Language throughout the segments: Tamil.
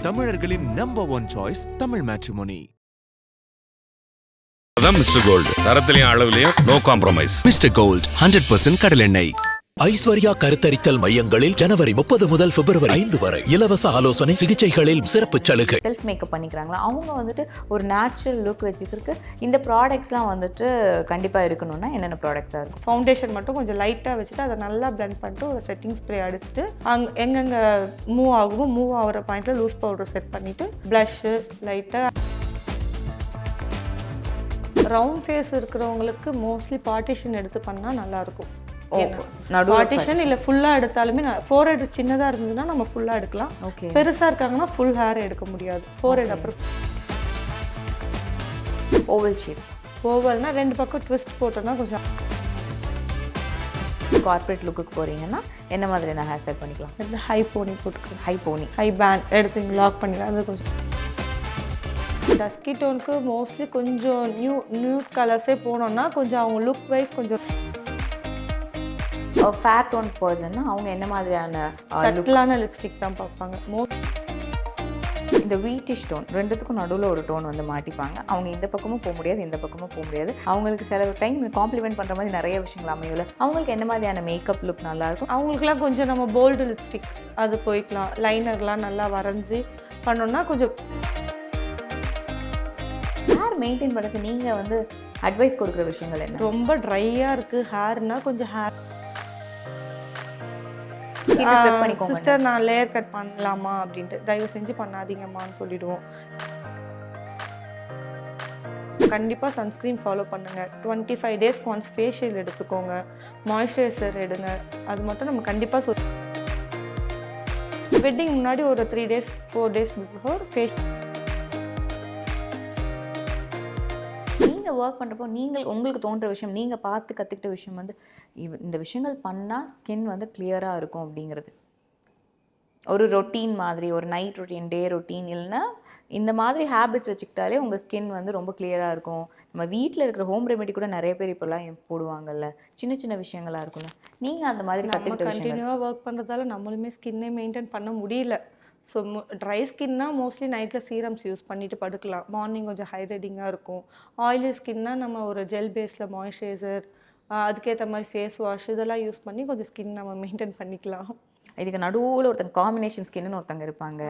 தமிழர்களின் நம்பர் 1 சாய்ஸ் தமிழ் மேட்ரிமோனி. அதான் மிஸ்டர் கோல்டு, தரத்திலையும் அளவுலையும் நோ காம்ப்ரமைஸ். மிஸ்டர் கோல்ட் 100% கடல் எண்ணெய். ஐஸ்வர்யா கருத்தரித்தல் மையங்களில் ஜனவரி 30 முதல் பிப்ரவரி 5 வரை இலவச ஆலோசனை சிகிச்சைகளில் சிறப்பு சலுகை. செல்ஃப் மேக்கப் பண்ணிக்கிறாங்களா, அவங்க வந்துட்டு ஒரு நேச்சுரல் லுக் வச்சுக்கிறதுக்கு இந்த ப்ராடக்ட்ஸ்லாம் வந்துட்டு கண்டிப்பாக இருக்கணும்னா என்னென்ன ப்ராடக்ட்ஸாக இருக்கும்? ஃபவுண்டேஷன் மட்டும் கொஞ்சம் லைட்டாக வச்சுட்டு அதை நல்லா பிளெண்ட் பண்ணிட்டு ஒரு செட்டிங் ஸ்ப்ரே அடிச்சுட்டு எங்கெங்கே மூவ் ஆகுமோ மூவ் ஆகிற பாயிண்டில் லூஸ் பவுடர் செட் பண்ணிவிட்டு ப்ளஷ்ஷு லைட்டாக. ரவுண்ட் ஃபேஸ் இருக்கிறவங்களுக்கு மோஸ்ட்லி பார்ட்டிஷன் எடுத்து பண்ணால் நல்லாயிருக்கும். பார்ட்டிஷன் இல்லை ஃபுல்லாக எடுத்தாலுமே ஃபோர்ஹெட் சின்னதாக இருந்ததுன்னா நம்ம ஃபுல்லாக எடுக்கலாம். ஓகே, பெருசாக இருக்காங்கன்னா ஃபுல் ஹேர் எடுக்க முடியாது. ஃபோர்ஹெட் அப்புறம் ஓவல் ஷேப். ஓவல்னா 2 பக்கம் ட்விஸ்ட் போட்டோம்னா கொஞ்சம். கார்பரேட் லுக்குக்கு போகிறீங்கன்னா என்ன மாதிரியான ஹேர் ஸ்டைல் பண்ணிக்கலாம்? இந்த ஹை போனி போட்டுக்கலாம். ஹை பேண்ட் எடுத்து லாக் பண்ணிக்கலாம். அது கொஞ்சம் டஸ்கி டோனுக்கு மோஸ்ட்லி கொஞ்சம் நியூட் கலர்ஸே போனோம்னா கொஞ்சம் அவங்க லுக் வைஸ் கொஞ்சம். ஃபேர் டோன் பர்சன்னா அவங்க என்ன மாதிரியான சட்டிலான லிப்ஸ்டிக் தான் பார்ப்பாங்க. இந்த வீட்டிஷ் டோன் ரெண்டுத்துக்கும் நடுவில் ஒரு டோன் வந்து மாட்டிப்பாங்க. அவங்க இந்த பக்கமும் போக முடியாது, இந்த பக்கமும் போக முடியாது. அவங்களுக்கு சில டைம் காம்ப்ளிமெண்ட் பண்ணுற மாதிரி நிறைய விஷயங்கள் அமையல. அவங்களுக்கு என்ன மாதிரியான மேக்கப் லுக் நல்லாயிருக்கும்? அவங்களுக்குலாம் கொஞ்சம் நம்ம போல்டு லிப்ஸ்டிக் அது போய்க்கலாம். லைனர்லாம் நல்லா வரைஞ்சி பண்ணோன்னா கொஞ்சம். ஹேர் மெயின்டைன் பண்ணுறதுக்கு நீங்கள் வந்து அட்வைஸ் கொடுக்குற விஷயங்கள் என்ன? ரொம்ப ட்ரையாக இருக்குது ஹேர்னா கொஞ்சம் ஹேர் சிஸ்டர் நான் லேயர் கட் பண்ணலாமா அப்படின்ட்டு தயவு செஞ்சு பண்ணாதீங்கம்மான்னு சொல்லிடுவோம். கண்டிப்பாக சன்ஸ்க்ரீன் ஃபாலோ பண்ணுங்கள். 25 டேஸ்க்கு ஒன்ஸ் ஃபேஷியல் எடுத்துக்கோங்க, மாய்ஸ்சரைசர் எடுங்க. அது மட்டும் நம்ம கண்டிப்பாக வெட்டிங் முன்னாடி ஒரு 3 டேஸ் 4 டேஸ் பிஃபோர் நீங்கள் ஒர்க் பண்ணுறப்போ உங்களுக்கு தோன்ற விஷயம், நீங்கள் பார்த்து கற்றுக்கிட்ட விஷயம் வந்து இந்த விஷயங்கள் பண்ணால் ஸ்கின் வந்து கிளியராக இருக்கும் அப்படிங்கிறது ஒரு ரொட்டீன் மாதிரி, ஒரு நைட் ரொட்டீன், டே ரொட்டீன், இல்லைன்னா இந்த மாதிரி ஹேபிட்ஸ் வச்சுக்கிட்டாலே உங்கள் ஸ்கின் வந்து ரொம்ப கிளியராக இருக்கும். நம்ம வீட்டில் இருக்கிற ஹோம் ரெமெடி கூட நிறைய பேர் இப்போல்லாம் போடுவாங்கல்ல, சின்ன சின்ன விஷயங்களாக இருக்கும்ல. நீங்கள் அந்த மாதிரி கற்றுக்கிட்ட விஷயம் கண்டினியூவாக ஒர்க் பண்ணுறதால நம்மளுமே ஸ்கின்னை மெயின்டைன் பண்ண முடியல. ஸோ ட்ரை ஸ்கின்னா மோஸ்ட்லி நைட்டில் சீரம்ஸ் யூஸ் பண்ணிவிட்டு படுக்கலாம். மார்னிங் கொஞ்சம் ஹைட்ரேட்டிங்காக இருக்கும். ஆயிலி ஸ்கின்னா நம்ம ஒரு ஜெல் பேஸில் மாய்ஸ்சரைசர், அதுக்கேற்ற மாதிரி ஃபேஸ் வாஷ் இதெல்லாம் யூஸ் பண்ணி கொஞ்சம் ஸ்கின் நம்ம மெயின்டைன் பண்ணிக்கலாம். இதுக்கு நடுவில் ஒருத்தங்க காம்பினேஷன் ஸ்கின்னு ஒருத்தங்க இருப்பாங்க,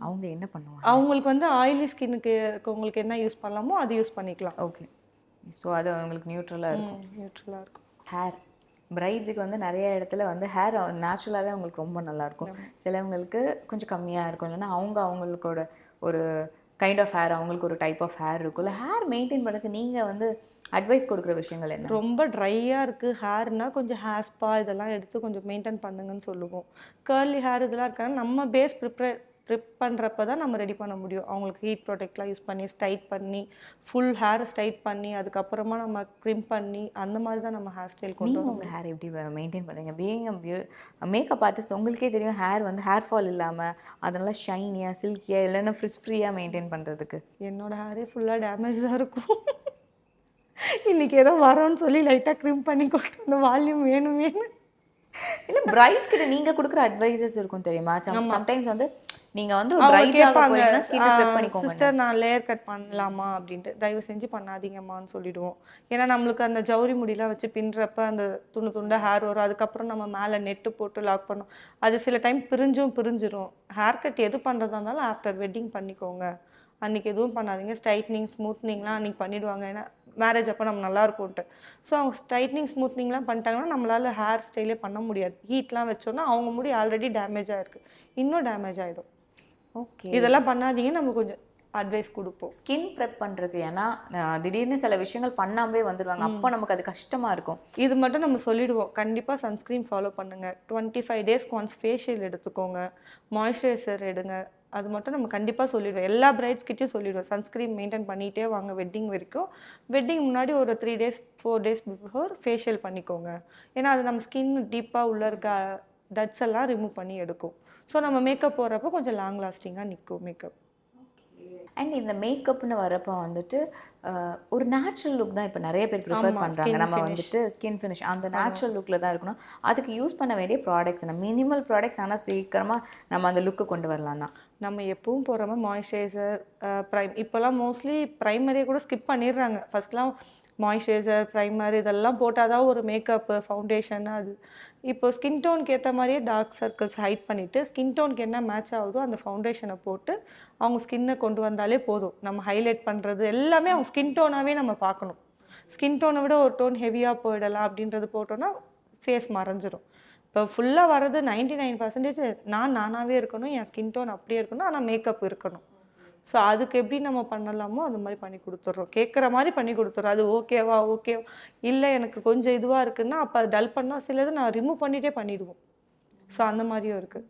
அவங்க என்ன பண்ணுவாங்க? அவங்களுக்கு வந்து ஆயிலி ஸ்கின்னுக்கு இருக்கவங்களுக்கு என்ன யூஸ் பண்ணலாமோ அது யூஸ் பண்ணிக்கலாம். ஓகே, ஸோ அது அவங்களுக்கு நியூட்ரலாக இருக்கும். ஹேர் பிரைட்ஸுக்கு வந்து நிறைய இடத்துல வந்து ஹேர் நேச்சுரலாகவே அவங்களுக்கு ரொம்ப நல்லாயிருக்கும். சிலவங்களுக்கு கொஞ்சம் கம்மியாக இருக்கும், இல்லைன்னா அவங்களுக்கோட ஒரு கைண்ட் ஆஃப் ஹேர், அவங்களுக்கு ஒரு டைப் ஆஃப் ஹேர் இருக்கும்ல. ஹேர் மெயின்டைன் பண்ணுறதுக்கு நீங்கள் வந்து அட்வைஸ் கொடுக்குற விஷயங்கள் என்ன? ரொம்ப ட்ரையாக இருக்குது ஹேர்னால் கொஞ்சம் ஹேர் ஸ்பா இதெல்லாம் எடுத்து கொஞ்சம் மெயின்டைன் பண்ணுங்கன்னு சொல்லுவோம். கர்லி ஹேர் இதெல்லாம் இருக்காங்க, நம்ம பேஸ் ப்ரிப் பண்ணுறப்ப தான் நம்ம ரெடி பண்ண முடியும். அவங்களுக்கு ஹீட் ப்ரொடெக்ட்லாம் யூஸ் பண்ணி ஸ்டைட் பண்ணி ஃபுல் ஹேர் ஸ்டைட் பண்ணி அதுக்கப்புறமா நம்ம க்ரிம் பண்ணி அந்த மாதிரி தான் நம்ம ஹேர் ஸ்டைல் கொண்டு வரோம். உங்கள் ஹேர் எப்படி மெயின்டைன் பண்ணுறீங்க? பீயிங் மேக்கப் ஆர்டிஸ்ட் உங்களுக்கே தெரியும் ஹேர் வந்து ஹேர் ஃபால் இல்லாமல் அதனால ஷைனியாக சில்கியாக இல்லைன்னா ஃப்ரிஸ் ஃப்ரீயாக மெயின்டைன் பண்ணுறதுக்கு. என்னோடய ஹேரே ஃபுல்லாக டேமேஜ் தான் இருக்கும். இன்றைக்கி ஏதோ வரோன்னு சொல்லி லைட்டாக க்ரிம் பண்ணி கொடுத்து அந்த வால்யூம் வேணும். இல்லை, பிரைட்ஸ் கிட்ட நீங்கள் கொடுக்குற அட்வைசஸ் இருக்கும் தெரியுமா? சம்டைம்ஸ் வந்து நீங்கள் வந்து கேட்பாங்க, சிஸ்டர் நான் லேயர் கட் பண்ணலாமா அப்படின்ட்டு தயவு செஞ்சு பண்ணாதீங்கம்மான்னு சொல்லிடுவோம். ஏன்னா நம்மளுக்கு அந்த ஜவுரி முடியெலாம் வச்சு பின்னுறப்ப அந்த துண்டை ஹேர் வரும். அதுக்கப்புறம் நம்ம மேலே நெட்டு போட்டு லாக் பண்ணோம். அது சில டைம் பிரிஞ்சிரும். ஹேர் கட் எது பண்ணுறதா இருந்தாலும் ஆஃப்டர் வெட்டிங் பண்ணிக்கோங்க. அன்றைக்கி எதுவும் பண்ணாதீங்க. ஸ்ட்ரைட்னிங் ஸ்மூத்னிங்லாம் அன்றைக்கி பண்ணிவிடுவாங்க, ஏன்னா மேரேஜ் அப்போ நம்ம நல்லா இருக்கும்ட்டு. ஸோ அவங்க ஸ்ட்ரைட்னிங் ஸ்மூத்னிங்லாம் பண்ணிட்டாங்கன்னா நம்மளால் ஹேர் ஸ்டைலே பண்ண முடியாது. ஹீட்லாம் வச்சோன்னா அவங்க முடி ஆல்ரெடி டேமேஜ் ஆகிருக்கு, இன்னும் டேமேஜ் ஆகிடும். ஓகே, இதெல்லாம் பண்ணாதீங்க. நம்ம கொஞ்சம் அட்வைஸ் கொடுப்போம் ஸ்கின் ப்ரெப் பண்ணுறது. ஏன்னா திடீர்னு சில விஷயங்கள் பண்ணாமே வந்துடுவாங்க, அப்போ நமக்கு அது கஷ்டமாக இருக்கும். இது மட்டும் நம்ம சொல்லிடுவோம், கண்டிப்பாக சன்ஸ்க்ரீன் ஃபாலோ பண்ணுங்கள். 25 டேஸ்க்கு ஒன்ஸ் ஃபேஷியல் எடுத்துக்கோங்க, மாய்ஸ்சரைசர் எடுங்க. அது மட்டும் நம்ம கண்டிப்பாக சொல்லிடுவோம். எல்லா பிரைட்ஸ்கிட்டையும் சொல்லிடுவோம், சன்ஸ்க்ரீன் மெயின்டைன் பண்ணிகிட்டே வாங்க வெட்டிங் வரைக்கும். வெட்டிங் முன்னாடி ஒரு 3 டேஸ் 4 டேஸ் பிஃபோர் ஃபேஷியல் பண்ணிக்கோங்க. ஏன்னா அது நம்ம ஸ்கின் டீப்பாக உள்ளே இருக்க டட்ஸ் எல்லாம் ரிமூவ் பண்ணி எடுக்கும். ஸோ நம்ம மேக்கப் போடுறப்போ கொஞ்சம் லாங் லாஸ்டிங்காக நிற்கும் மேக்கப். அண்ட் இந்த மேக்கப்னு வரப்போ வந்துட்டு ஒரு நேச்சுரல் லுக் தான் இப்போ நிறைய பேர் ப்ரிஃபர் பண்ணுறாங்க. நம்ம வந்துட்டு ஸ்கின் ஃபினிஷ் அந்த நேச்சுரல் லுக்கில் தான் இருக்கணும். அதுக்கு யூஸ் பண்ண வேண்டிய ப்ராடக்ட்ஸ் என்ன? மினிமல் ப்ராடக்ட்ஸ், ஆனால் சீக்கிரமாக நம்ம அந்த லுக்கு கொண்டு வரலாம்னா நம்ம எப்பவும் போகிற மாதிரி மாய்ஸ்சரைசர், இப்போல்லாம் மோஸ்ட்லி ப்ரைமரியை கூட ஸ்கிப் பண்ணிடுறாங்க. ஃபர்ஸ்ட்லாம் மாய்ஸ்சரைசர், ப்ரைமர் இதெல்லாம் போட்டால் தான் ஒரு மேக்கப்பு, ஃபவுண்டேஷன் அது. இப்போ ஸ்கின் டோனுக்கு ஏற்ற மாதிரியே டார்க் சர்க்கிள்ஸ் ஹைட் பண்ணிவிட்டு ஸ்கின் டோனுக்கு என்ன மேட்ச் ஆகுதோ அந்த ஃபவுண்டேஷனை போட்டு அவங்க ஸ்கின்னை கொண்டு வந்தாலே போதும். நம்ம ஹைலைட் பண்ணுறது எல்லாமே அவங்க ஸ்கின் டோனாகவே நம்ம பார்க்கணும். ஸ்கின் டோனை விட ஒரு டோன் ஹெவியாக போயிடலாம் அப்படின்றது போட்டோன்னா ஃபேஸ் மறைஞ்சிரும். இப்போ ஃபுல்லாக வர்றது 99% நானாகவே இருக்கணும், என் ஸ்கின் டோன் அப்படியே இருக்கணும், ஆனால் மேக்கப் இருக்கணும். ஸோ அதுக்கு எப்படி நம்ம பண்ணலாமோ அந்த மாதிரி பண்ணி கொடுத்துட்றோம். கேட்குற மாதிரி பண்ணி கொடுத்துட்றோம். அது ஓகேவா இல்லை எனக்கு கொஞ்சம் இதுவாக இருக்குன்னா அப்போ அது டல் பண்ணால் சிலது நான் ரிமூவ் பண்ணிகிட்டே பண்ணிவிடுவோம். ஸோ அந்த மாதிரியும் இருக்குது.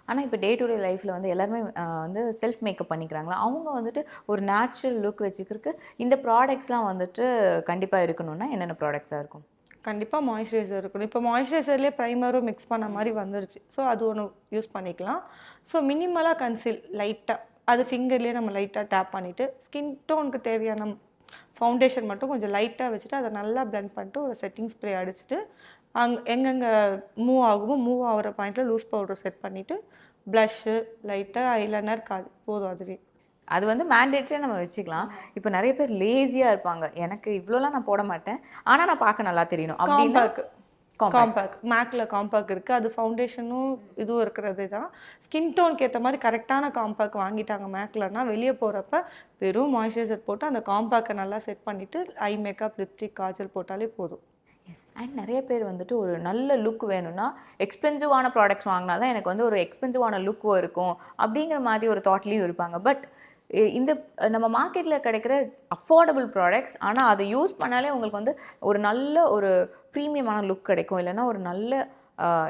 ஆனால் இப்போ டே டு டே லைஃப்பில் வந்து எல்லாருமே வந்து செல்ஃப் மேக்கப் பண்ணிக்கிறாங்களா? அவங்க வந்துட்டு ஒரு நேச்சுரல் லுக் வச்சுக்கிறதுக்கு இந்த ப்ராடக்ட்ஸ்லாம் வந்துட்டு கண்டிப்பாக இருக்கணும்னா என்னென்ன ப்ராடக்ட்ஸாக இருக்கும்? கண்டிப்பாக மாய்ஸ்சரைசர் இருக்கணும். இப்போ மாய்ஸ்சரைசர்லேயே ப்ரைமரும் மிக்ஸ் பண்ண மாதிரி வந்துருச்சு. ஸோ அது ஒன்று யூஸ் பண்ணிக்கலாம். ஸோ மினிமலாக கன்சீல் லைட்டாக அது ஃபிங்கர்லேயே நம்ம லைட்டாக டேப் பண்ணிவிட்டு ஸ்கின் டோனுக்கு தேவையான ஃபவுண்டேஷன் மட்டும் கொஞ்சம் லைட்டாக வச்சுட்டு அதை நல்லா பிளெண்ட் பண்ணிட்டு ஒரு செட்டிங் ஸ்ப்ரே அடிச்சுட்டு எங்கெங்கே மூவ் ஆகுமோ மூவ் ஆகிற பாயிண்டில் லூஸ் பவுடர் செட் பண்ணிவிட்டு ப்ளஷ்ஷு லைட்டாக ஐலைனர் போதும். அதுவே அது வந்து மேண்டேட்டரியாக நம்ம வச்சுக்கலாம். இப்போ நிறைய பேர் லேசியாக இருப்பாங்க, எனக்கு இவ்வளோலாம் நான் போட மாட்டேன் ஆனால் நான் பார்க்க நல்லா தெரியணும் அப்படின்னா காம்பேக்ட் மேக்கில் காம்பேக்ட் இருக்குது. அது ஃபவுண்டேஷனும் இதுவும் இருக்கிறது தான். ஸ்கின் டோனுக்கு ஏற்ற மாதிரி கரெக்டான காம்பேக்ட் வாங்கிட்டாங்க மேக்லன்னா வெளியே போகிறப்ப வெறும் மாய்ஸ்சரைசர் போட்டு அந்த காம்பேக்டை நல்லா செட் பண்ணிவிட்டு ஐ மேக்கப், லிப்ஸ்டிக், காஜல் போட்டாலே போதும். எஸ். அண்ட் நிறைய பேர் வந்துட்டு ஒரு நல்ல லுக் வேணும்னா எக்ஸ்பென்சிவான ப்ராடக்ட்ஸ் வாங்கினா தான் எனக்கு வந்து ஒரு எக்ஸ்பென்சிவான லுக்கும் இருக்கும் அப்படிங்கிற மாதிரி ஒரு தாட்லேயும் இருப்பாங்க. பட் இந்த நம்ம மார்க்கெட்டில் கிடைக்கிற அஃபோர்டபுள் ப்ராடக்ட்ஸ், ஆனால் அதை யூஸ் பண்ணாலே உங்களுக்கு வந்து ஒரு நல்ல ஒரு ப்ரீமியமான லுக் கிடைக்கும், இல்லைன்னா ஒரு நல்ல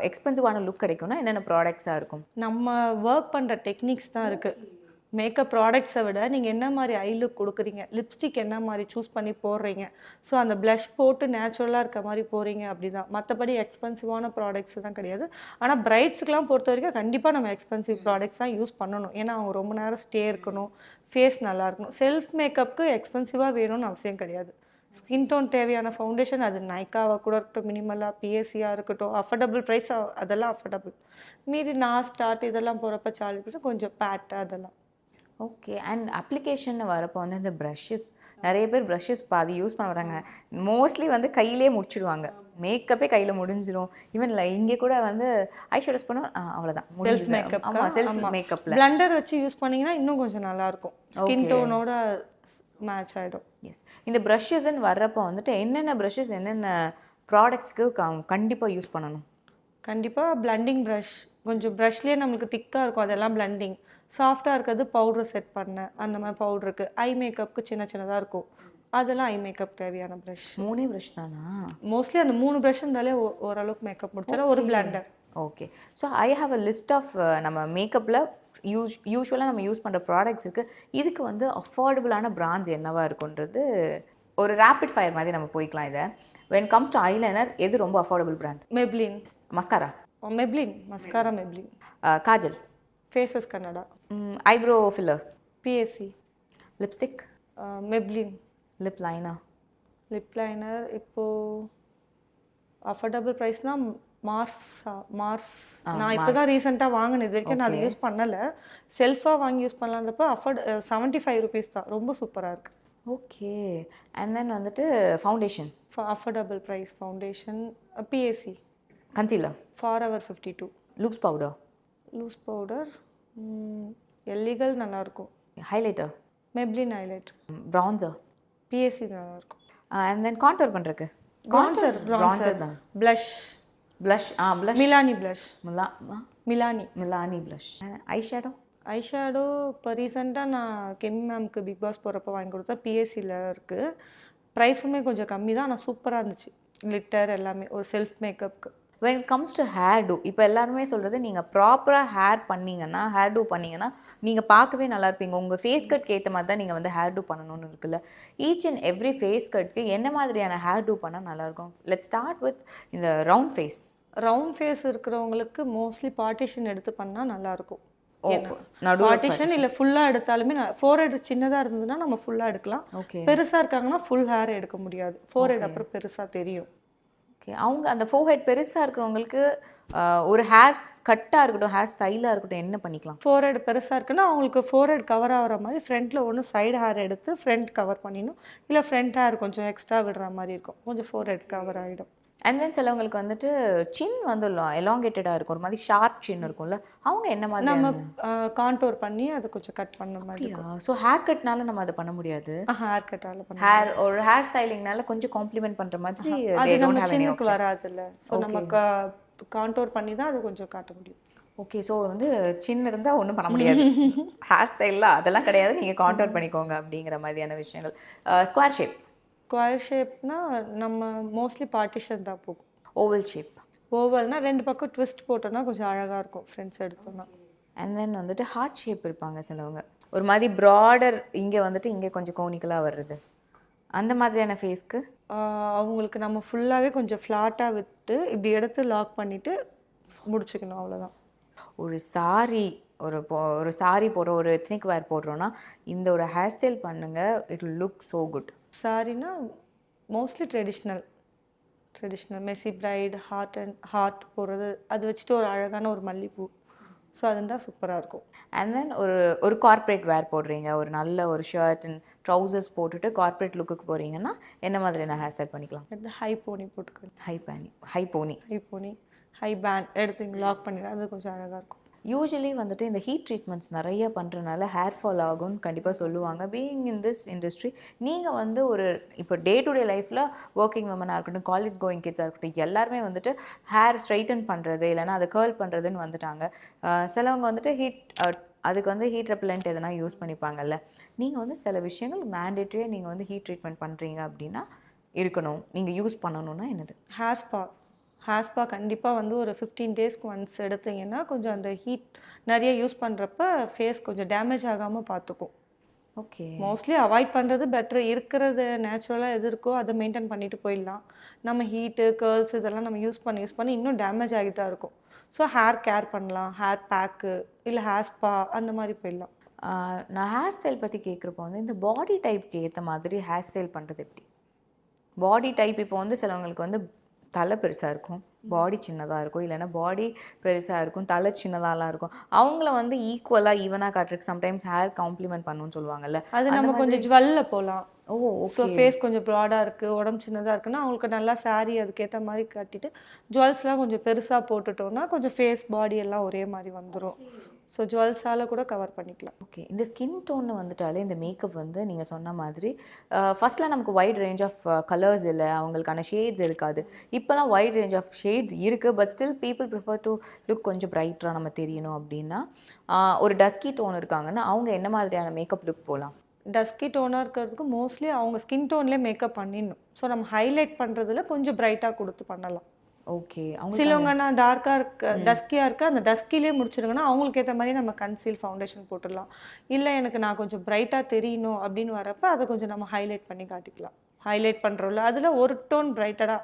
எக்ஸ்பென்சிவான லுக் கிடைக்கும்னா என்னென்ன ப்ராடக்ட்ஸாக இருக்கும்? நம்ம ஒர்க் பண்ணுற டெக்னிக்ஸ் தான் இருக்குது. மேக்கப் ப்ராடக்ட்ஸை விட நீங்கள் என்ன மாதிரி ஐ லுக் கொடுக்குறீங்க, லிப்ஸ்டிக் என்ன மாதிரி சூஸ் பண்ணி போடுறீங்க, ஸோ அந்த ப்ளஷ் போட்டு நேச்சுரலாக இருக்க மாதிரி போகிறீங்க அப்படி தான். மற்றபடி எக்ஸ்பென்சிவான ப்ராடக்ட்ஸ் தான் கிடையாது. ஆனால் பிரைட்ஸுக்கெலாம் பொறுத்த வரைக்கும் கண்டிப்பாக நம்ம எக்ஸ்பென்சிவ் ப்ராடக்ட்ஸ் தான் யூஸ் பண்ணணும். ஏன்னா அவங்க ரொம்ப நேரம் ஸ்டே இருக்கணும், ஃபேஸ் நல்லா இருக்கணும். செல்ஃப் மேக்கப்புக்கு எக்ஸ்பென்சிவாக வேணும்னு அவசியம் கிடையாது. ஸ்கின் டோன் தேவையான ஃபவுண்டேஷன் அது நைக்காவாக கூட இருக்கட்டும், மினிமலாக, பிஎஸ்சியாக இருக்கட்டும், அஃபோர்டபுள் ப்ரைஸ் அதெல்லாம் அஃபோர்டபுள். மீதி நான் ஸ்டார்ட் இதெல்லாம் போகிறப்ப சார்ஜ் கொஞ்சம் பேட்டு அதெல்லாம். ஓகே. அண்ட் அப்ளிகேஷன் வரப்போ வந்து இந்த ப்ரஷஸ், நிறைய பேர் ப்ரஷஸ் பாதி யூஸ் பண்ண வராங்க. மோஸ்ட்லி வந்து கையிலே முடிச்சிடுவாங்க, மேக்கப்பே கையில் முடிஞ்சிடும். ஈவன் இங்கே கூட வந்து ஐ ஷேடோஸ் பண்ண அவ்வளோதான் செல்ஃப் மேக்கப். ஆமாம், செல்ஃப் மேக்கப்பில் பிளண்டர் வச்சு யூஸ் பண்ணிங்கன்னா இன்னும் கொஞ்சம் நல்லாயிருக்கும், ஸ்கின் டோனோட மேட்ச் ஆகிடும். எஸ். இந்த ப்ரஷஸ்ன்னு வர்றப்போ வந்துட்டு என்னென்ன ப்ரஷஸ் என்னென்ன ப்ராடக்ட்ஸ்க்கு கண்டிப்பாக யூஸ் பண்ணணும்? கண்டிப்பாக பிளண்டிங் ப்ரஷ், கொஞ்சம் ப்ரஷ்லேயே நம்மளுக்கு திக்காக இருக்கும், அதெல்லாம் பிளண்டிங். சாஃப்டாக இருக்கிறது பவுடர் செட் பண்ண அந்த மாதிரி பவுடருக்கு. ஐ மேக்கப்புக்கு சின்னதாக இருக்கும், அதெல்லாம் ஐ மேக்கப் தேவையான ப்ரஷ். 3 ப்ரஷ் தானா? மோஸ்ட்லி அந்த 3 ப்ரஷ் இருந்தாலே ஓரளவுக்கு மேக்கப் முடிச்சாலும் ஒரு blender. Okay. So I have a list of நம்ம மேக்கப்பில் யூஸ்வலாக நம்ம யூஸ் பண்ணுற ப்ராடக்ட்ஸ் இருக்குது. இதுக்கு வந்து அஃபோர்டபுளான பிராண்ட்ஸ் என்னவா இருக்குன்றது ஒரு ரேபிட் ஃபயர் மாதிரி நம்ம போய்க்கலாம். இதை when comes to eyeliner எது ரொம்ப affordable brand? Maybelline. Mascara? Maybelline mascara. Maybelline. Kajal? Faces Canada. Eyebrow filler? PSC. Lipstick? Maybelline. Lip liner? Lip liner இப்போது அஃபோர்டபுள் ப்ரைஸ்னால் மார்ஸ். நான் இப்போ தான் ரீசெண்டாக வாங்கினது, இது வரைக்கும் நான் அதை யூஸ் பண்ணலை. செல்ஃபாக வாங்கி யூஸ் பண்ணலான்றப்போ 75 rupees தான், ரொம்ப சூப்பராக இருக்குது. ஓகே. அண்ட் தென் வந்துட்டு foundation? Affordable price foundation B S C. Concealer? Forever 52. Loose powder? Loose powder எல்லிகல் நல்லாயிருக்கும். Highlighter? Maybelline highlight. Bronzer? B S C நல்லாயிருக்கும். அண்ட் தென் கான்டோர் பண்ணுறக்கு? பிரான்சர் தான். Blush? Blush blush Milani blush. Milani blush. Eye shadow? Eye shadow இப்போ ரீசெண்டாக நான் கெமி மேம்க்கு பிக் பாஸ் போகிறப்ப வாங்கி கொடுத்தா பிஎஸ்சியில் இருக்குது. ப்ரைஸுமே கொஞ்சம் கம்மி தான், ஆனால் சூப்பராக இருந்துச்சு. லிட்டர் எல்லாமே ஒரு self மேக்கப்புக்கு. when it comes to hair do, இப்போ எல்லாருமே சொல்கிறது நீங்கள் ப்ராப்பராக ஹேர் டூ பண்ணிங்கன்னா நீங்கள் பார்க்கவே நல்லா இருப்பீங்க. உங்கள் ஃபேஸ் கட்க்கு ஏற்ற மாதிரி தான் நீங்கள் வந்து ஹேர் டூ பண்ணணும்னு இருக்குல்ல. ஈச் அண்ட் எவ்ரி ஃபேஸ் கட்க்கு என்ன மாதிரியான ஹேர் டூ பண்ணால் நல்லாயிருக்கும்? லெட்ஸ் ஸ்டார்ட் வித் இந்த ரவுண்ட் ஃபேஸ். ரவுண்ட் ஃபேஸ் இருக்கிறவங்களுக்கு மோஸ்ட்லி பார்ட்டிஷன் எடுத்து பண்ணால் நல்லாயிருக்கும். பார்ட்டிஷன் இல்லை ஃபுல்லாக எடுத்தாலுமே ஃபோர்ஹெட் சின்னதாக இருந்ததுன்னா நம்ம ஃபுல்லாக எடுக்கலாம். ஓகே. பெருசாக இருக்காங்கன்னா ஃபுல் ஹேர் எடுக்க முடியாது, ஃபோர்ஹெட் அப்புறம் பெருசாக தெரியும். ஓகே. அவங்க அந்த ஃபோர்ஹெட் பெருசாக இருக்கிறவங்களுக்கு ஒரு ஹேர் கட்டாக இருக்கட்டும், ஹேர் ஸ்டைலாக இருக்கட்டும், என்ன பண்ணிக்கலாம்? ஃபோர்ஹெட் பெருசாக இருக்குன்னா அவங்களுக்கு ஃபோர்ஹெட் கவர் ஆகிற மாதிரி ஃப்ரண்ட்டில் ஒன்று சைடு ஹேர் எடுத்து ஃப்ரண்ட் கவர் பண்ணிடணும். இல்லை ஃப்ரண்ட் ஹேர் கொஞ்சம் எக்ஸ்ட்ரா விடுற மாதிரி இருக்கும், கொஞ்சம் ஃபோர்ஹெட் கவர் ஆகிடும். அண்ட் தென் சிலவங்களுக்கு வந்துட்டு சின் வந்து எலாங்கேட்டடாக இருக்கும், ஒரு மாதிரி ஷார்ப் சின் இருக்கும்ல, அவங்க என்ன மாதிரி? நம்ம கான்டோர் பண்ணி அதை கொஞ்சம் கட் பண்ண மாதிரி இருக்கும். ஸோ ஹேர் கட்னால நம்ம அதை பண்ண முடியாது. ஹேர் கட்டால பண்ண ஹேர் ஒரு ஹேர் ஸ்டைலிங்னால கொஞ்சம் காம்ப்ளிமெண்ட் பண்ணுற மாதிரி அது நம்ம சின்னுக்கு வராதுல்ல. ஸோ நம்ம கான்டோர் பண்ணி தான் அது கொஞ்சம் காட்ட முடியும். ஓகே. ஸோ வந்து சின்ன இருந்தால் ஒன்றும் பண்ண முடியாது. ஹேர் ஸ்டைலில் அதெல்லாம் கிடையாது, நீங்கள் கான்டோர் பண்ணிக்கோங்க அப்படிங்கிற மாதிரியான விஷயங்கள். Square shape. ஸ்கொயர் ஷேப்னா நம்ம மோஸ்ட்லி பார்ட்டிஷன் தான் போகும். Oval shape. ஓவல்னா 2 பக்கம் ட்விஸ்ட் போட்டோன்னா கொஞ்சம் அழகாக இருக்கும் ஃப்ரெண்ட்ஸ் எடுத்தோன்னா. அண்ட் தென் வந்துட்டு ஹார்ட் ஷேப் இருப்பாங்க சிலவங்க, ஒரு மாதிரி ப்ராடர், இங்கே வந்துட்டு இங்கே கொஞ்சம் கோனிக்கலாக வர்றது, அந்த மாதிரியான ஃபேஸ்க்கு அவங்களுக்கு நம்ம ஃபுல்லாகவே கொஞ்சம் ஃப்ளாட்டாக விட்டு இப்படி எடுத்து லாக் பண்ணிவிட்டு முடிச்சுக்கணும், அவ்வளோதான். ஒரு சாரி ஒரு சாரி போடுற ஒரு எத்னிக் வேர் போடுறோன்னா இந்த ஒரு ஹேர் ஸ்டைல் பண்ணுங்கள், it will look so good. சாரினா மோஸ்ட்லி ட்ரெடிஷ்னல் மெஸ்ஸி பிரைட் ஹார்ட் போடுறது, அது வச்சுட்டு ஒரு அழகான ஒரு மல்லிப்பூ, ஸோ அதுதான் சூப்பராக இருக்கும். அண்ட் தென் ஒரு கார்ப்பரேட் வேர் போடுறீங்க, ஒரு நல்ல ஒரு ஷர்ட் அண்ட் ட்ரௌசர்ஸ் போட்டுட்டு கார்ப்பரேட் லுக்குக்கு போகிறீங்கன்னா என்ன மாதிரியான ஹேர் ஸ்டைல் பண்ணிக்கலாம்? ஹை போனி போட்டுக்கணும். ஹை போனி ஹை பேண்ட் எடுத்து லாக் பண்ணிடுறேன், அது கொஞ்சம் அழகாக இருக்கும். யூஸ்வலி வந்துட்டு இந்த ஹீட் ட்ரீட்மெண்ட்ஸ் நிறைய பண்ணுறதுனால ஹேர் ஃபால் ஆகும்னு கண்டிப்பாக சொல்லுவாங்க. பீயிங் இன் திஸ் இண்டஸ்ட்ரி, நீங்கள் வந்து ஒரு இப்போ டே டு டே லைஃப்பில் ஒர்க்கிங் விமனாக இருக்கட்டும், காலேஜ் கோயிங் கிட்ஸாக இருக்கட்டும், எல்லாருமே வந்துட்டு ஹேர் ஸ்ட்ரைட்டன் பண்ணுறது இல்லைனா அதை கேர்ள் பண்ணுறதுன்னு வந்துட்டாங்க. சிலவங்க வந்துட்டு அதுக்கு வந்து ஹீட் ரெப்பலண்ட் எதனா யூஸ் பண்ணிப்பாங்கல்ல. நீங்கள் வந்து சில விஷயங்கள் மேண்டேட்ரியாக நீங்கள் வந்து ஹீட் ட்ரீட்மெண்ட் பண்ணுறீங்க அப்படின்னா இருக்கணும், நீங்கள் யூஸ் பண்ணணும்னா என்னது? ஹேர் ஸ்பா கண்டிப்பாக வந்து ஒரு 15 டேஸ்க்கு ஒன்ஸ் எடுத்தீங்கன்னா கொஞ்சம் அந்த ஹீட் நிறைய யூஸ் பண்ணுறப்ப ஃபேஸ் கொஞ்சம் டேமேஜ் ஆகாமல் பார்த்துக்கும். ஓகே. மோஸ்ட்லி அவாய்ட் பண்ணுறது பெட்ரு. இருக்கிறது நேச்சுரலாக எது இருக்கோ அதை மெயின்டைன் பண்ணிட்டு போயிடலாம். நம்ம ஹீட்டு கேர்ள்ஸ் இதெல்லாம் நம்ம யூஸ் பண்ணி இன்னும் டேமேஜ் ஆகிட்டு தான் இருக்கும். ஸோ ஹேர் கேர் பண்ணலாம், ஹேர் பேக்கு இல்லை ஹேர் ஸ்பா அந்த மாதிரி போயிடலாம். நான் ஹேர் ஸ்டைல் பற்றி கேட்குறப்போ வந்து இந்த பாடி டைப்க்கு ஏற்ற மாதிரி ஹேர் ஸ்டைல் பண்ணுறது எப்படி? பாடி டைப் இப்போ வந்து சிலவங்களுக்கு வந்து தலை பெருசாக இருக்கும், பாடி சின்னதாக இருக்கும், இல்லைன்னா பாடி பெருசாக இருக்கும், தலை சின்னதாலாம் இருக்கும். அவங்கள வந்து ஈவனாக காட்டுறதுக்கு சம்டைம்ஸ் ஹேர் காம்ப்ளிமெண்ட் பண்ணணும்னு சொல்லுவாங்கல்ல, அது நம்ம கொஞ்சம் ஜுவல்லில் போகலாம். ஸோ ஃபேஸ் கொஞ்சம் ப்ராடாக இருக்குது, உடம்பு சின்னதாக இருக்குன்னா அவங்களுக்கு நல்லா சாரீ அதுக்கேற்ற மாதிரி கட்டிட்டு ஜுவல்ஸ்லாம் கொஞ்சம் பெருசாக போட்டுட்டோன்னா கொஞ்சம் ஃபேஸ் பாடி எல்லாம் ஒரே மாதிரி வந்துடும். ஸோ ஜுவல்ஸால் கூட கவர் பண்ணிக்கலாம். ஓகே. இந்த ஸ்கின் டோன்னு வந்துட்டாலே இந்த மேக்கப் வந்து நீங்கள் சொன்ன மாதிரி ஃபர்ஸ்ட்லாம் நமக்கு வைட் ரேஞ்ச் ஆஃப் கலர்ஸ் இல்லை, அவங்களுக்கான ஷேட்ஸ் இருக்காது. இப்போலாம் வைட் ரேஞ்ச் ஆஃப் ஷேட்ஸ் இருக்குது, but still people prefer to look கொஞ்சம் பிரைட்டாக நம்ம தெரியணும் அப்படின்னா ஒரு டஸ்கி டோன் இருக்காங்கன்னா அவங்க என்ன மாதிரியான மேக்கப் லுக் போகலாம்? டஸ்கி டோனாக இருக்கிறதுக்கு மோஸ்ட்லி அவங்க ஸ்கின் டோன்லேயே மேக்கப் பண்ணிடணும். ஸோ நம்ம ஹைலைட் பண்ணுறதுல கொஞ்சம் பிரைட்டாக கொடுத்து பண்ணலாம். ஓகே. சிலவங்க நான் டார்க்காக டஸ்கியாக இருக்க அந்த டஸ்கிலே முடிச்சிருங்கன்னா அவங்களுக்கு ஏற்ற மாதிரி நம்ம கன்சீல் ஃபவுண்டேஷன் போட்டுடலாம். இல்லை எனக்கு நான் கொஞ்சம் பிரைட்டாக தெரியணும் அப்படின்னு வரப்போ அதை கொஞ்சம் நம்ம ஹைலைட் பண்ணி காட்டிக்கலாம். ஹைலைட் பண்ணுறோம்ல அதில் ஒரு டோன் பிரைட்டடாக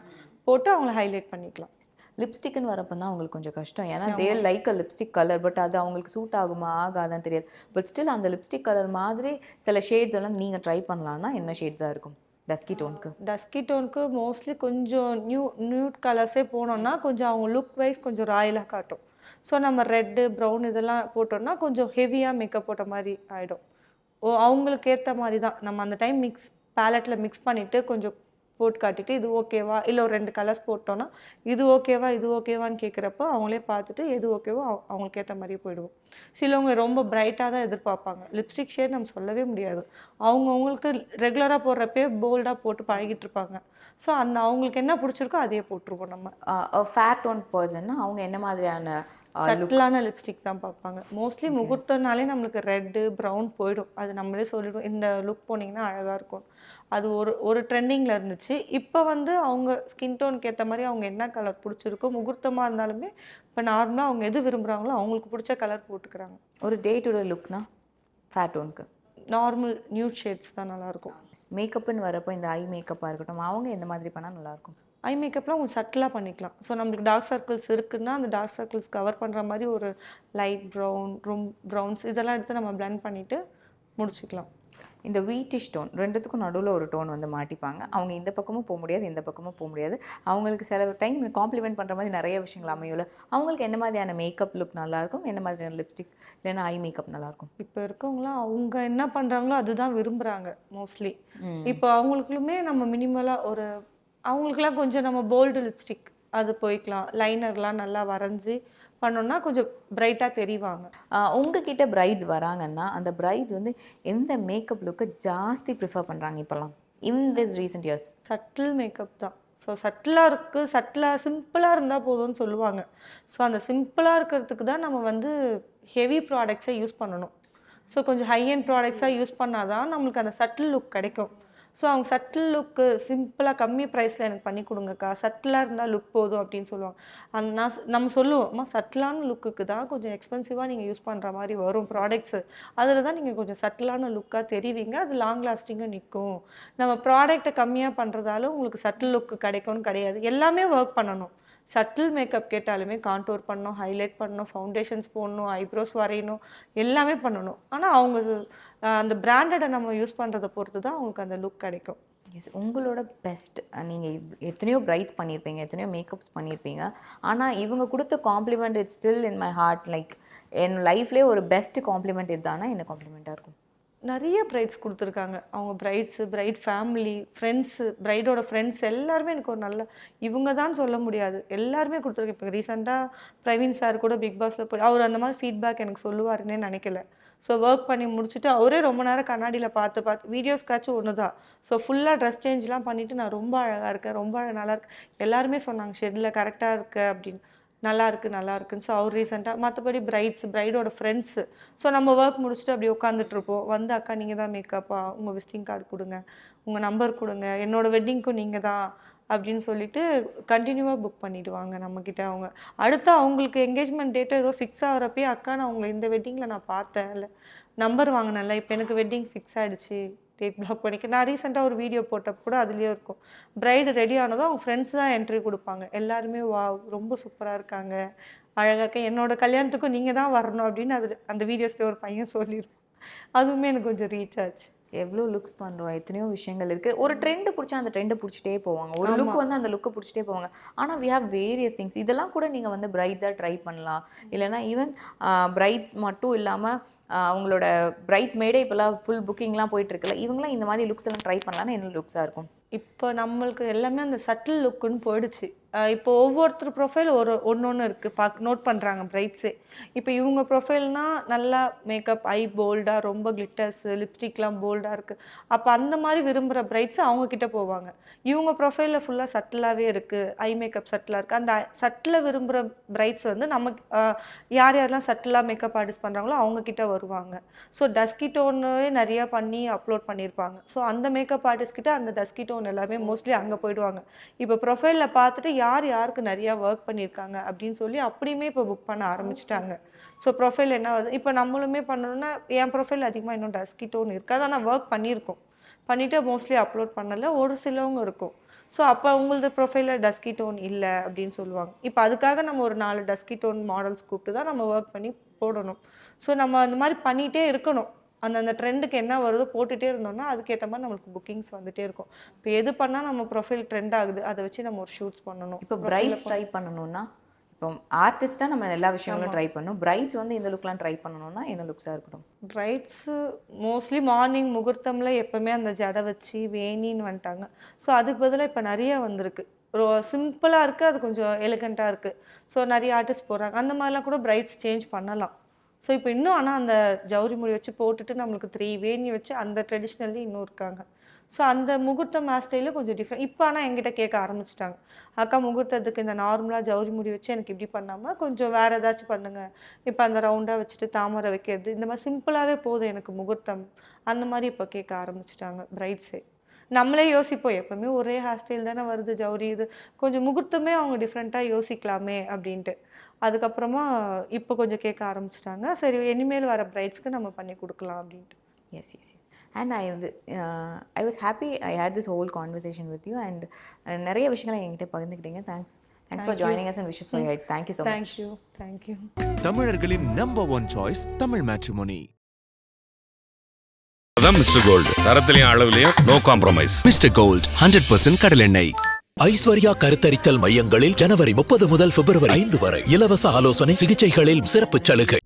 போட்டு அவங்கள ஹைலைட் பண்ணிக்கலாம். லிப்ஸ்டிக்னு வரப்போ தான் அவங்களுக்கு கொஞ்சம் கஷ்டம், ஏன்னா they like a lipstick colour, but அது அவங்களுக்கு சூட் ஆகுமா ஆகாதான்னு தெரியாது. பட் ஸ்டில் அந்த லிப்ஸ்டிக் கலர் மாதிரி சில ஷேட்ஸ் எல்லாம் நீங்கள் ட்ரை பண்ணலான்னா என்ன ஷேட்ஸாக இருக்கும் டஸ்கி டோனுக்கு? மோஸ்ட்லி கொஞ்சம் நியூட் கலர்ஸே போனோம்னா கொஞ்சம் அவங்க லுக் வைஸ் கொஞ்சம் ராயலாக காட்டும். ஸோ நம்ம ரெட்டு ப்ரௌன் இதெல்லாம் போட்டோம்னா கொஞ்சம் ஹெவியாக மேக்கப் போட்ட மாதிரி ஆகிடும். அவங்களுக்கு ஏற்ற மாதிரி தான் நம்ம அந்த டைம் பேலட்டில் மிக்ஸ் பண்ணிவிட்டு கொஞ்சம் போட்டு காட்டிட்டு இது ஓகேவா, இல்லை ஒரு 2 கலர்ஸ் போட்டோன்னா இது ஓகேவான்னு கேட்குறப்போ அவங்களே பார்த்துட்டு எது ஓகேவோ அவங்களுக்கு ஏற்ற மாதிரியே போயிடுவோம். சிலவங்க ரொம்ப பிரைட்டாக தான் எதிர்பார்ப்பாங்க. லிப்ஸ்டிக் ஷேட் நம்ம சொல்லவே முடியாது, அவங்களுக்கு ரெகுலராக போடுறப்பே போல்டாக போட்டு பழகிட்டு இருப்பாங்க. ஸோ அவங்களுக்கு என்ன பிடிச்சிருக்கோ அதையே போட்டுருவோம். நம்ம ஃபேட் ஒன் பர்சன்னா அவங்க என்ன மாதிரியான சட்டிலான லிப்ஸ்டிக் தான் பார்ப்பாங்க. மோஸ்ட்லி முகூர்த்தனாலே நம்மளுக்கு ரெட்டு ப்ரௌன் போயிடும், அது நம்மளே சொல்லிடுவோம் இந்த லுக் போனீங்கன்னா அழகாக இருக்கும். அது ஒரு ட்ரெண்டிங்கில் இருந்துச்சு. இப்போ வந்து அவங்க ஸ்கின் டோனுக்கு ஏற்ற மாதிரி அவங்க என்ன கலர் பிடிச்சிருக்கோ, முகூர்த்தமாக இருந்தாலுமே இப்போ நார்மலாக அவங்க எது விரும்புகிறாங்களோ அவங்களுக்கு பிடிச்ச கலர் போட்டுக்கிறாங்க. ஒரு டே டு டே லுக்னா ஃபேட் டோனுக்கு நார்மல் நியூட் ஷேட்ஸ் தான் நல்லாயிருக்கும். மேக்கப்னு வரப்போ இந்த ஐ மேக்கப்பாக இருக்கட்டும், அவங்க எந்த மாதிரி பண்ணால் நல்லாயிருக்கும்? ஐ மேக்கப்லாம் கொஞ்சம் சட்டிலாக பண்ணிக்கலாம். ஸோ நம்மளுக்கு டார்க் சர்க்கிள்ஸ் இருக்குன்னா அந்த டார்க் சர்க்கிள்ஸ் கவர் பண்ணுற மாதிரி ஒரு லைட் ப்ரௌன்ஸ் இதெல்லாம் எடுத்து நம்ம பிளெண்ட் பண்ணிவிட்டு முடிச்சுக்கலாம். இந்த வீட்டிஷ் டோன் ரெண்டுத்துக்கும் நடுவில் ஒரு டோன் வந்து மாட்டிப்பாங்க. அவங்க இந்த பக்கமும் போக முடியாது, இந்த பக்கமும் போக முடியாது. அவங்களுக்கு சில டைம் காம்ப்ளிமெண்ட் பண்ணுற மாதிரி நிறைய விஷயங்கள் அமையும்ல. அவங்களுக்கு என்ன மாதிரியான மேக்கப் லுக் நல்லாயிருக்கும், என்ன மாதிரியான லிப்ஸ்டிக் இல்லைன்னா ஐ மேக்கப் நல்லாயிருக்கும்? இப்போ இருக்கவங்களாம் அவங்க என்ன பண்ணுறாங்களோ அதுதான் விரும்புகிறாங்க மோஸ்ட்லி. இப்போ அவங்களுக்குமே நம்ம மினிமலாக ஒரு அவங்களுக்குலாம் கொஞ்சம் நம்ம போல்டு லிப்ஸ்டிக் அது போய்க்கலாம், லைனர்லாம் நல்லா வரைஞ்சி பண்ணோன்னா கொஞ்சம் பிரைட்டாக தெரிவாங்க. உங்ககிட்ட பிரைட்ஸ் வராங்கன்னா அந்த பிரைட்ஸ் வந்து எந்த மேக்கப் லுக்கை ஜாஸ்தி ப்ரிஃபர் பண்ணுறாங்க இப்போல்லாம் in this recent years? Subtle makeup தான். ஸோ சட்டிலாக இருக்குது, சட்டிலாக சிம்பிளாக இருந்தால் போதும்னு சொல்லுவாங்க. ஸோ அந்த சிம்பிளாக இருக்கிறதுக்கு தான் நம்ம வந்து ஹெவி ப்ராடக்ட்ஸை யூஸ் பண்ணணும். ஸோ கொஞ்சம் ஹை அண்ட் ப்ராடக்ட்ஸாக யூஸ் பண்ணால் தான் நம்மளுக்கு அந்த சட்டில் லுக் கிடைக்கும். ஸோ அவங்க சட்டில் லுக்கு சிம்பிளாக கம்மி ப்ரைஸில் எனக்கு பண்ணி கொடுங்கக்கா, சட்டிலாக இருந்தால் லுக் போதும் அப்படின்னு சொல்லுவாங்க. நம்ம சொல்லுவோம் சட்டிலான லுக்குக்கு தான் கொஞ்சம் எக்ஸ்பென்சிவாக நீங்கள் யூஸ் பண்ணுற மாதிரி வரும் ப்ராடக்ட்ஸு, அதில் தான் நீங்கள் கொஞ்சம் சட்டிலான லுக்காக தெரிவிங்க, அது லாங் லாஸ்டிங்காக நிற்கும். நம்ம ப்ராடக்ட்டை கம்மியாக பண்ணுறதால உங்களுக்கு சட்டில் லுக்கு கிடைக்கும்னு கிடையாது. எல்லாமே ஒர்க் பண்ணணும். சட்டில் மேக்கப் கேட்டாலுமே கான்டோர் பண்ணணும், ஹைலைட் பண்ணணும், ஃபவுண்டேஷன்ஸ் போடணும், ஐப்ரோஸ் வரையணும், எல்லாமே பண்ணணும். ஆனால் அவங்க அந்த பிராண்டடை நம்ம யூஸ் பண்ணுறதை பொறுத்து தான் அவங்களுக்கு அந்த லுக் கிடைக்கும். எஸ், உங்களோட பெஸ்ட் நீங்கள் எத்தனையோ பிரைட்ஸ் பண்ணியிருப்பீங்க, எத்தனையோ மேக்கப்ஸ் பண்ணியிருப்பீங்க, ஆனால் இவங்க கொடுத்த compliment it's still in my heart. Like என் லைஃப்லேயே ஒரு பெஸ்ட் காம்ப்ளிமெண்ட் இதுதானா என்ன காம்ப்ளிமெண்ட்டாக இருக்கும்? நிறைய பிரைட்ஸ் கொடுத்துருக்காங்க. அவங்க பிரைட்ஸு, பிரைட் ஃபேமிலி, ஃப்ரெண்ட்ஸு, பிரைடோட ஃப்ரெண்ட்ஸ் எல்லாருமே எனக்கு ஒரு நல்ல இவங்க தான் சொல்ல முடியாது, எல்லாருமே கொடுத்துருக்கேன். இப்போ ரீசெண்டாக பிரவீன் சார் கூட பிக் பாஸில் போய் அவர் அந்த மாதிரி ஃபீட்பேக் எனக்கு சொல்லுவாருன்னே நினைக்கல. ஸோ ஒர்க் பண்ணி முடிச்சுட்டு அவரே ரொம்ப நேரம் கண்ணாடியில் பார்த்து வீடியோஸ்க்காச்சும் ஒன்று தான். ஸோ ஃபுல்லாக ட்ரெஸ் சேஞ்ச்லாம் பண்ணிவிட்டு நான் ரொம்ப அழகாக இருக்கேன், ரொம்ப நல்லா இருக்கு, எல்லாருமே சொன்னாங்க ஷெட்டில் கரெக்டாக இருக்கு அப்படின்னு. நல்லா இருக்குன்னு. ஸோ அவர் ரீசெண்டாக மற்றபடி பிரைடோட ஃப்ரெண்ட்ஸு. ஸோ நம்ம ஒர்க் முடிச்சுட்டு அப்படி உட்காந்துட்ருப்போம், வந்து அக்கா நீங்கள் தான் மேக்கப்பா, உங்கள் விசிட்டிங் கார்டு கொடுங்க, உங்கள் நம்பர் கொடுங்க, என்னோடய வெட்டிங்க்கும் நீங்கள் தான் அப்படின்னு சொல்லிட்டு கண்டினியூவாக புக் பண்ணிவிடுவாங்க நம்மக்கிட்ட. அவங்க அடுத்து அவங்களுக்கு என்கேஜ்மெண்ட் டேட்டோ ஏதோ ஃபிக்ஸ் ஆகிறப்பயே அக்கா நான் உங்களை இந்த வெட்டிங்கில் நான் பார்த்தேன், இல்லை நம்பர் வாங்கினேன்ல, இப்போ எனக்கு வெட்டிங் ஃபிக்ஸ் ஆகிடுச்சு, டேட் பிளாக் பண்ணிக்க. நான் ரீசெண்டாக ஒரு வீடியோ போட்டப்போ கூட அதுலேயே இருக்கும், பிரைடு ரெடி ஆனதும் அவங்க ஃப்ரெண்ட்ஸ் தான் என்ட்ரி கொடுப்பாங்க. எல்லாருமே வா ரொம்ப சூப்பராக இருக்காங்க, அழகாக்க, என்னோட கல்யாணத்துக்கும் நீங்கள் தான் வரணும் அப்படின்னு அந்த வீடியோஸில் ஒரு பையன் சொல்லியிருப்போம். அதுவுமே எனக்கு கொஞ்சம் ரீச் ஆச்சு. எவ்வளோ லுக்ஸ் பண்ணுறோம், எத்தனையோ விஷயங்கள் இருக்குது. ஒரு ட்ரெண்டு பிடிச்சா அந்த ட்ரெண்டை பிடிச்சிட்டே போவாங்க, ஒரு லுக் வந்து அந்த லுக்கை பிடிச்சிட்டே போவாங்க. ஆனால் வி ஹேவ் வேரியஸ் திங்ஸ். இதெல்லாம் கூட நீங்கள் வந்து பிரைட்ஸாக ட்ரை பண்ணலாம். இல்லைனா ஈவன் பிரைட்ஸ் மட்டும் இல்லாமல் அவங்களோட பிரைட்ஸ் மேடே இப்போல்லாம் ஃபுல் புக்கிங்லாம் போயிட்டுருக்குல்ல, இவங்களாம் இந்த மாதிரி லுக்ஸ் எல்லாம் ட்ரை பண்ணலான்னா என்ன லுக்ஸாக இருக்கும்? இப்போ நம்மளுக்கு எல்லாமே அந்த சட்டில் லுக்குன்னு போயிடுச்சு. இப்போ ஒவ்வொருத்தர் ப்ரொஃபைல் ஒன்று இருக்குது, நோட் பண்ணுறாங்க பிரைட்ஸே. இப்போ இவங்க ப்ரொஃபைல்னால் நல்லா மேக்கப், ஐ போல்டாக, ரொம்ப கிளிட்டர்ஸு, லிப்ஸ்டிக்லாம் போல்டாக இருக்குது. அப்போ அந்த மாதிரி விரும்புகிற பிரைட்ஸ் அவங்கக்கிட்ட போவாங்க. இவங்க ப்ரொஃபைலில் ஃபுல்லாக சட்டிலாகவே இருக்குது, ஐ மேக்கப் சட்டிலாக இருக்குது. அந்த சட்டில் விரும்புகிற பிரைட்ஸ் வந்து நமக்கு யாரெல்லாம் சட்டிலாக மேக்கப் ஆர்டிஸ்ட் பண்ணுறாங்களோ அவங்கக்கிட்ட வருவாங்க. ஸோ டஸ்கி டோனே நிறையா பண்ணி அப்லோட் பண்ணியிருப்பாங்க. ஸோ அந்த மேக்கப் ஆர்டிஸ்ட் கிட்ட அந்த டஸ்கி டோன் எல்லாமே மோஸ்ட்லி அங்கே போயிடுவாங்க. இப்போ ப்ரொஃபைலில் பார்த்துட்டு யாருக்கு நிறையா ஒர்க் பண்ணியிருக்காங்க அப்படின்னு சொல்லி அப்படியுமே இப்போ புக் பண்ண ஆரம்பிச்சிட்டாங்க. ஸோ ப்ரொஃபைல் என்ன வருது, இப்போ நம்மளுமே பண்ணணும்னா என் ப்ரொஃபைல் அதிகமாக இன்னும் டஸ்கி டோன் இருக்காது, ஆனால் ஒர்க் பண்ணிவிட்டு மோஸ்ட்லி அப்லோட் பண்ணல, ஒரு சிலவங்க இருக்கும். ஸோ அப்போ உங்களது ப்ரொஃபைலில் டஸ்கி டோன் இல்லை அப்படின்னு சொல்லுவாங்க. இப்போ அதுக்காக நம்ம ஒரு 4 டஸ்கி டோன் மாடல்ஸ் கூப்பிட்டு தான் நம்ம ஒர்க் பண்ணி போடணும். ஸோ நம்ம அந்த மாதிரி பண்ணிகிட்டே இருக்கணும். அந்த ட்ரெண்டுக்கு என்ன வருதோ போட்டுகிட்டே இருந்தோம்னா அதுக்கேற்ற மாதிரி நம்மளுக்கு புக்கிங்ஸ் வந்துகிட்டே இருக்கும். இப்போ எது பண்ணால் நம்ம ப்ரொஃபைல் ட்ரெண்ட் ஆகுது அதை வச்சு நம்ம ஒரு ஷூட்ஸ் பண்ணணும். இப்போ பிரைட்ஸ் ட்ரை பண்ணணும்னா, இப்போ ஆர்டிஸ்ட்டாக நம்ம எல்லா விஷயங்களும் ட்ரை பண்ணணும். பிரைட்ஸ் வந்து இந்த லுக்லாம் ட்ரை பண்ணணும்னா என்ன லுக்ஸாக இருக்கட்டும்? பிரைட்ஸு மோஸ்ட்லி மார்னிங் முகூர்த்தமில் எப்போவுமே அந்த ஜடை வச்சு வேணின்னு வந்துட்டாங்க. ஸோ அதுக்கு பதிலாக இப்போ நிறைய வந்திருக்கு, சிம்பிளாக இருக்குது, அது கொஞ்சம் எலிகண்ட்டாக இருக்குது. ஸோ நிறைய ஆர்டிஸ்ட் போடுறாங்க, அந்த மாதிரிலாம் கூட பிரைட்ஸ் சேஞ்ச் பண்ணலாம். ஸோ இப்போ இன்னும் ஆனால் அந்த ஜவுரி முடி வச்சு போட்டுட்டு நம்மளுக்கு 3 வேணி வச்சு அந்த ட்ரெடிஷ்னல்லி இன்னும் இருக்காங்க. ஸோ அந்த முகூர்த்தம் ஹேர் ஸ்டைலில் கொஞ்சம் டிஃப்ரெண்ட். இப்போ ஆனால் என்கிட்ட கேட்க ஆரம்பிச்சிட்டாங்க, அக்கா முகூர்த்தத்துக்கு இந்த நார்மலாக ஜவுரி முடி வச்சு எனக்கு இப்படி பண்ணாமல் கொஞ்சம் வேறு ஏதாச்சும் பண்ணுங்கள், இப்போ அந்த ரவுண்டாக வச்சுட்டு தாமரை வைக்கிறது, இந்த மாதிரி சிம்பிளாகவே போதும் எனக்கு முகூர்த்தம், அந்த மாதிரி இப்போ கேட்க ஆரம்பிச்சிட்டாங்க பிரைட்ஸே. நம்மளே யோசிப்போம், எப்போவுமே ஒரே ஹேர் ஸ்டைல் தானே வருது ஜவுரி, இது கொஞ்சம் முகூர்த்தமே அவங்க டிஃப்ரெண்ட்டாக யோசிக்கலாமே அப்படின்ட்டு. அதுக்கப்புறமா இப்போ கொஞ்சம் கேட்க ஆரம்பிச்சிட்டாங்க, சரி இனிமேல் வர பிரைட்ஸ்க்கு நம்ம பண்ணி கொடுக்கலாம் அப்படின்ட்டு. Yes. And I was happy I had this whole conversation with you. And நிறைய விஷயங்களை என்கிட்ட பகிர்ந்துக்கிட்டீங்க. Thanks for joining us and wishes for your heights. Thank you so much. Thank you. தமிழர்களின் நம்பர் 1 சாய்ஸ் தமிழ் மேட்ரிமோனி. அதான் மிஸ்டர் கோல்டு, தரத்திலையும் அளவுலயும் நோ காம்ப்ரமைஸ். மிஸ்டர் கோல்ட் 100% கடலெண்ணெய். ஐஸ்வர்யா கருத்தரித்தல் மையங்களில் ஜனவரி 30 முதல் பிப்ரவரி 5 வரை இலவச ஆலோசனை சிகிச்சைகளில் சிறப்பு சலுகை.